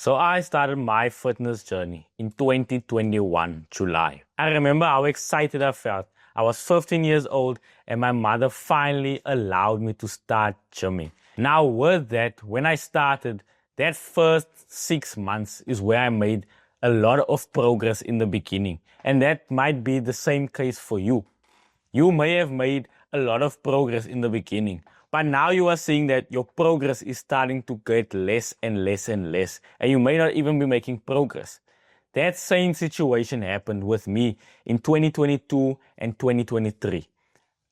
So I started my fitness journey in 2021, July. I remember how excited I felt. I was 15 years old and my mother finally allowed me to start gymming. Now with that, when I started, that first 6 months is where I made a lot of progress in the beginning. And that might be the same case for you. You may have made a lot of progress in the beginning, but now you are seeing that your progress is starting to get less and less and less, and you may not even be making progress. That same situation happened with me in 2022 and 2023.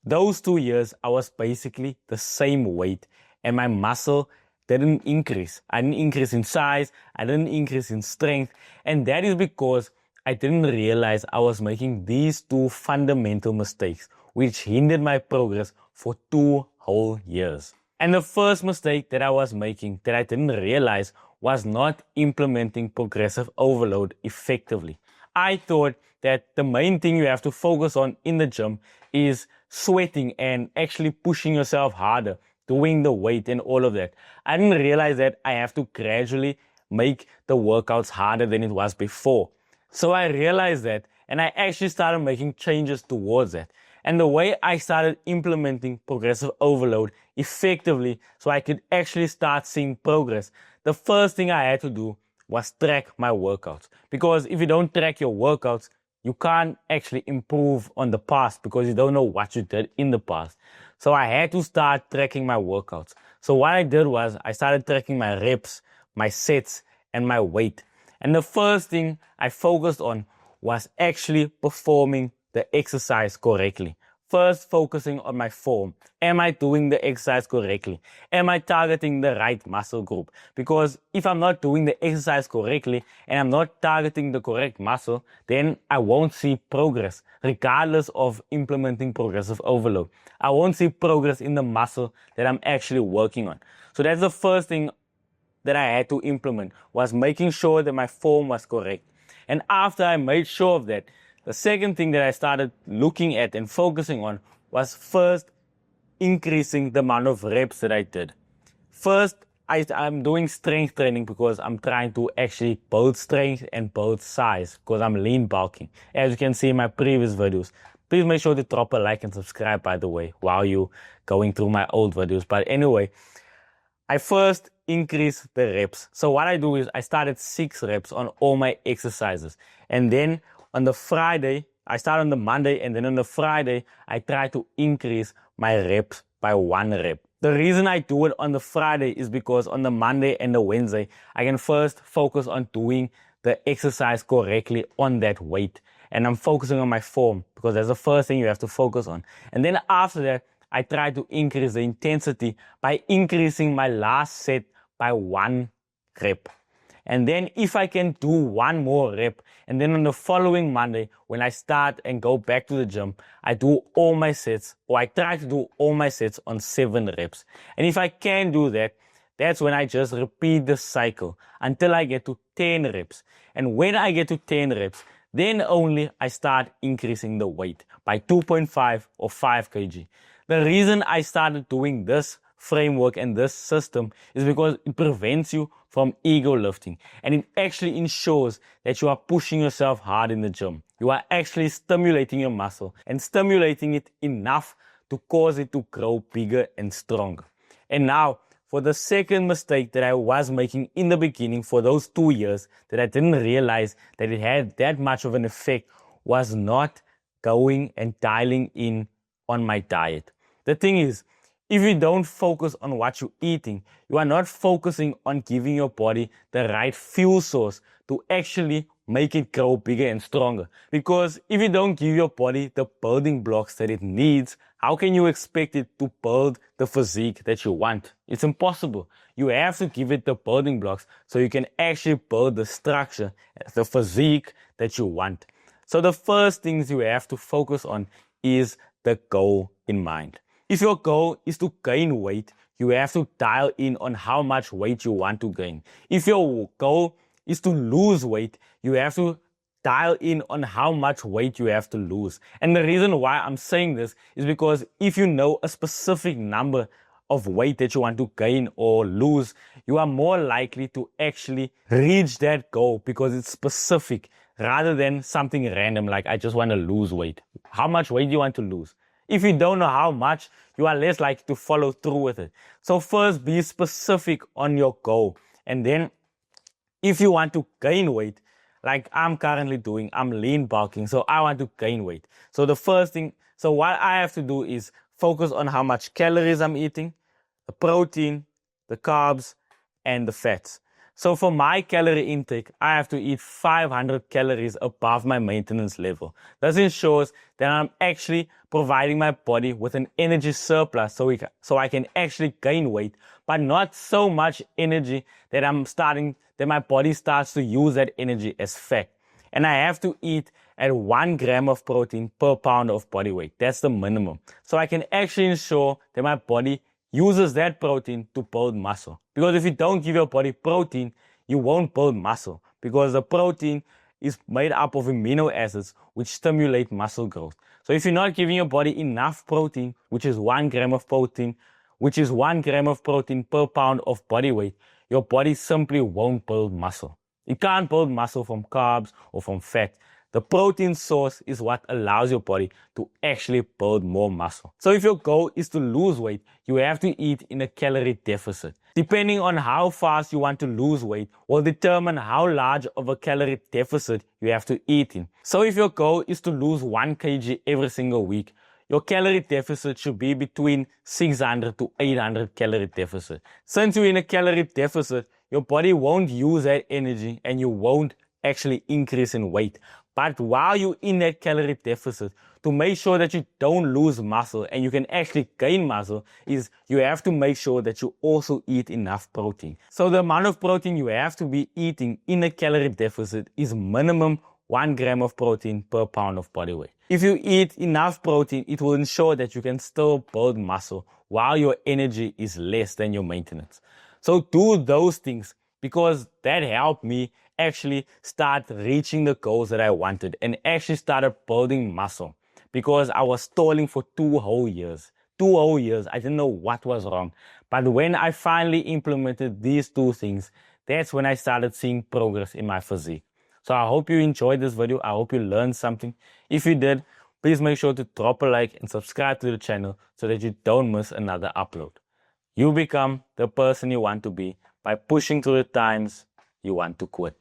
Those 2 years, I was basically the same weight, and my muscle didn't increase. I didn't increase in size, I didn't increase in strength, and that is because I didn't realize I was making these two fundamental mistakes, which hindered my progress for 2 whole years. And the first mistake that I was making that I didn't realize was not implementing progressive overload effectively. I thought that the main thing you have to focus on in the gym is sweating and actually pushing yourself harder, doing the weight and all of that. I didn't realize that I have to gradually make the workouts harder than it was before. So I realized that, and I actually started making changes towards that. And the way I started implementing progressive overload effectively so I could actually start seeing progress, the first thing I had to do was track my workouts. Because if you don't track your workouts, you can't actually improve on the past because you don't know what you did in the past. So I had to start tracking my workouts. So what I did was I started tracking my reps, my sets, and my weight. And the first thing I focused on was actually performing the exercise correctly. First, focusing on my form. Am I doing the exercise correctly? Am I targeting the right muscle group? Because if I'm not doing the exercise correctly and I'm not targeting the correct muscle, then I won't see progress, regardless of implementing progressive overload. I won't see progress in the muscle that I'm actually working on. So that's the first thing that I had to implement, was making sure that my form was correct. And after I made sure of that, the second thing that I started looking at and focusing on was first increasing the amount of reps that I did. First, I'm doing strength training because I'm trying to actually build strength and build size because I'm lean bulking. As you can see in my previous videos. Please make sure to drop a like and subscribe, by the way, while you're going through my old videos. But anyway, I first increase the reps. So what I do is I started 6 reps on all my exercises. And then on the Friday, I start on the Monday, and then on the Friday, I try to increase my reps by 1 rep. The reason I do it on the Friday is because on the Monday and the Wednesday, I can first focus on doing the exercise correctly on that weight. And I'm focusing on my form because that's the first thing you have to focus on. And then after that, I try to increase the intensity by increasing my last set by 1 rep. And then if I can do 1 more rep, and then on the following Monday, when I start and go back to the gym, I do all my sets, or I try to do all my sets on 7 reps. And if I can do that, that's when I just repeat the cycle until I get to 10 reps. And when I get to 10 reps, then only I start increasing the weight by 2.5 or 5 kg. The reason I started doing this framework and this system is because it prevents you from ego lifting, and it actually ensures that you are pushing yourself hard in the gym. You are actually stimulating your muscle and stimulating it enough to cause it to grow bigger and stronger. And now, for the second mistake that I was making in the beginning for those 2 years that I didn't realize that it had that much of an effect, was not going and dialing in on my diet. The thing is, if you don't focus on what you're eating, you are not focusing on giving your body the right fuel source to actually make it grow bigger and stronger. Because if you don't give your body the building blocks that it needs, how can you expect it to build the physique that you want? It's impossible. You have to give it the building blocks so you can actually build the structure, the physique that you want. So the first things you have to focus on is the goal in mind. If your goal is to gain weight, you have to dial in on how much weight you want to gain. If your goal is to lose weight, you have to dial in on how much weight you have to lose. And the reason why I'm saying this is because if you know a specific number of weight that you want to gain or lose, you are more likely to actually reach that goal because it's specific rather than something random like I just want to lose weight. How much weight do you want to lose? If you don't know how much, you are less likely to follow through with it. So first, be specific on your goal. And then if you want to gain weight, like I'm currently doing, I'm lean bulking, so I want to gain weight. So the first thing, so what I have to do is focus on how much calories I'm eating, the protein, the carbs, and the fats. So for my calorie intake, I have to eat 500 calories above my maintenance level. This ensures that I'm actually providing my body with an energy surplus so I can actually gain weight, but not so much energy that that my body starts to use that energy as fat. And I have to eat at 1 gram of protein per pound of body weight. That's the minimum. So I can actually ensure that my body uses that protein to build muscle. Because if you don't give your body protein, you won't build muscle. Because the protein is made up of amino acids which stimulate muscle growth. So if you're not giving your body enough protein, which is 1 gram of protein, per pound of body weight, your body simply won't build muscle. You can't build muscle from carbs or from fat. The protein source is what allows your body to actually build more muscle. So if your goal is to lose weight, you have to eat in a calorie deficit. Depending on how fast you want to lose weight will determine how large of a calorie deficit you have to eat in. So if your goal is to lose 1 kg every single week, your calorie deficit should be between 600 to 800 calorie deficit. Since you're in a calorie deficit, your body won't use that energy and you won't actually increase in weight. But while you're in that calorie deficit, to make sure that you don't lose muscle and you can actually gain muscle, is you have to make sure that you also eat enough protein. So the amount of protein you have to be eating in a calorie deficit is minimum 1 gram of protein per pound of body weight. If you eat enough protein, it will ensure that you can still build muscle while your energy is less than your maintenance. So do those things because that helped me actually start reaching the goals that I wanted and actually started building muscle because I was stalling for 2 whole years. 2 whole years, I didn't know what was wrong. But when I finally implemented these 2 things, that's when I started seeing progress in my physique. So I hope you enjoyed this video. I hope you learned something. If you did, please make sure to drop a like and subscribe to the channel so that you don't miss another upload. You become the person you want to be by pushing through the times you want to quit.